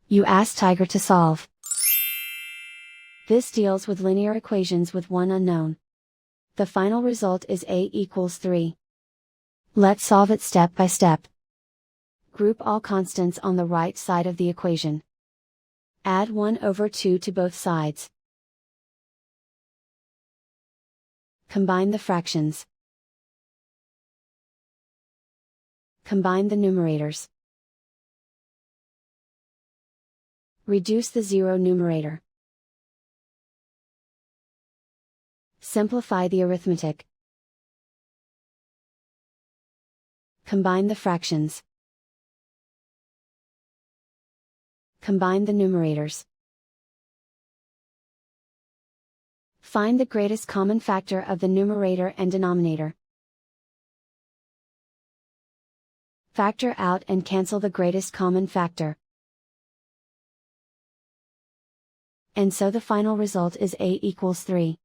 You ask Tiger to solve. This deals with linear equations with one unknown. The final result is a equals 3. Let's solve it step by step. Group all constants on the right side of the equation. Add 1 over 2 to both sides. Combine the fractions. Combine the numerators. Reduce the zero numerator. Simplify the arithmetic. Combine the fractions. Combine the numerators. Find the greatest common factor of the numerator and denominator. Factor out and cancel the greatest common factor. And so the final result is a equals 3.